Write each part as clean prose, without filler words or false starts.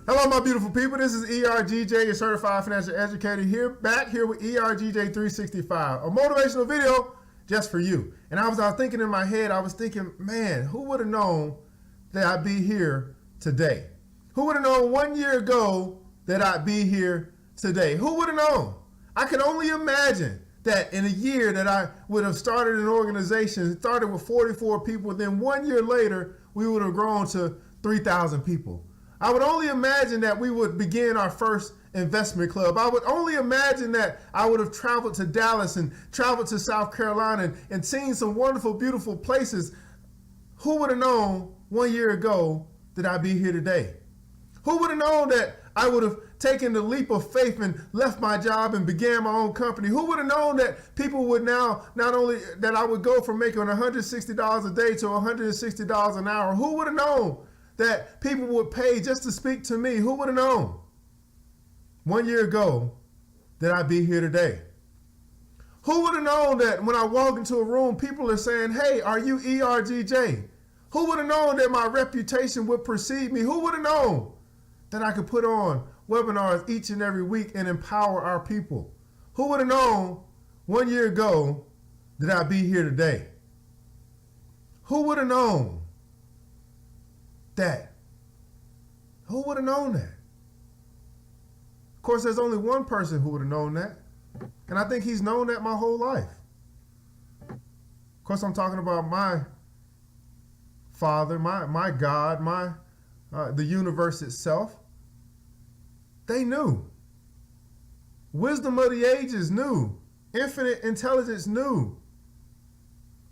Hello, my beautiful people. This is ERGJ, your certified financial educator, back here with ERGJ 365, a motivational video just for you. And I was thinking in my head, man, who would have known that I'd be here today? Who would have known 1 year ago that I'd be here today? Who would have known? I could only imagine that in a year that I would have started an organization, started with 44 people, then 1 year later, we would have grown to 3,000 people. I would only imagine that we would begin our first investment club. I would only imagine that I would have traveled to Dallas and traveled to South Carolina and seen some wonderful, beautiful places. Who would have known 1 year ago that I'd be here today? Who would have known that I would have taken the leap of faith and left my job and began my own company? Who would have known that people would now, not only that I would go from making $160 a day to $160 an hour? Who would have known that people would pay just to speak to me? Who would have known 1 year ago that I'd be here today? Who would have known that when I walk into a room, people are saying, hey, are you ERGJ? Who would have known that my reputation would precede me? Who would have known that I could put on webinars each and every week and empower our people? Who would have known 1 year ago that I'd be here today? Who would have known that? Who would have known that? Of course, there's only one person who would have known that. And I think he's known that my whole life. Of course, I'm talking about my Father, my God, the universe itself. They knew. Wisdom of the ages knew. Infinite intelligence knew.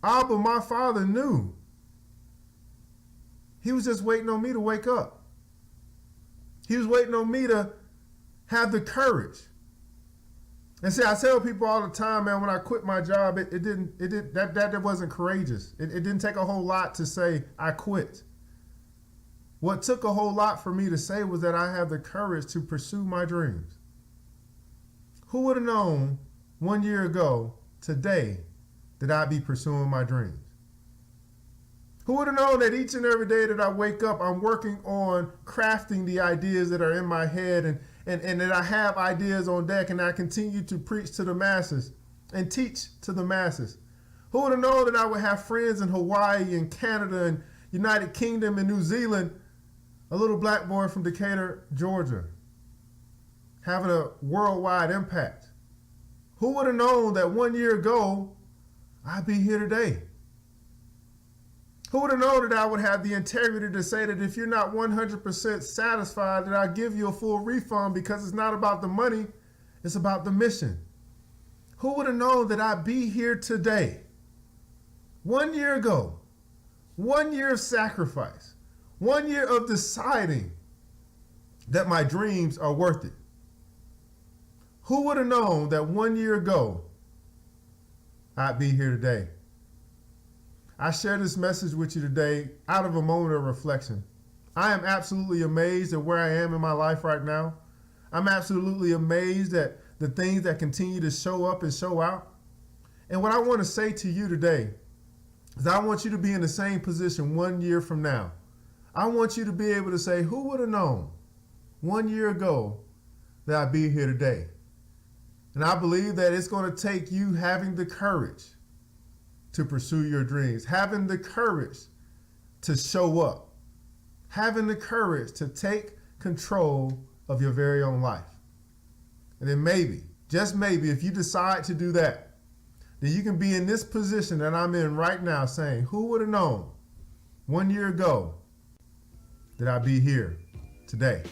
Abba, my Father, knew. He was just waiting on me to wake up. He was waiting on me to have the courage. And see, I tell people all the time, man, when I quit my job, that wasn't courageous. It didn't take a whole lot to say I quit. What took a whole lot for me to say was that I have the courage to pursue my dreams. Who would have known 1 year ago today that I'd be pursuing my dreams? Who would have known that each and every day that I wake up, I'm working on crafting the ideas that are in my head and that I have ideas on deck and I continue to preach to the masses and teach to the masses? Who would have known that I would have friends in Hawaii and Canada and United Kingdom and New Zealand, a little black boy from Decatur, Georgia, having a worldwide impact? Who would have known that 1 year ago, I'd be here today? Who would have known that I would have the integrity to say that if you're not 100% satisfied, that I'll give you a full refund because it's not about the money, it's about the mission? Who would have known that I'd be here today? 1 year ago, 1 year of sacrifice, 1 year of deciding that my dreams are worth it. Who would have known that 1 year ago, I'd be here today? I share this message with you today out of a moment of reflection. I am absolutely amazed at where I am in my life right now. I'm absolutely amazed at the things that continue to show up and show out. And what I want to say to you today is I want you to be in the same position 1 year from now. I want you to be able to say, who would have known 1 year ago that I'd be here today? And I believe that it's going to take you having the courage to pursue your dreams, having the courage to show up, having the courage to take control of your very own life. And then maybe, just maybe, if you decide to do that, then you can be in this position that I'm in right now saying, who would have known 1 year ago that I'd be here today?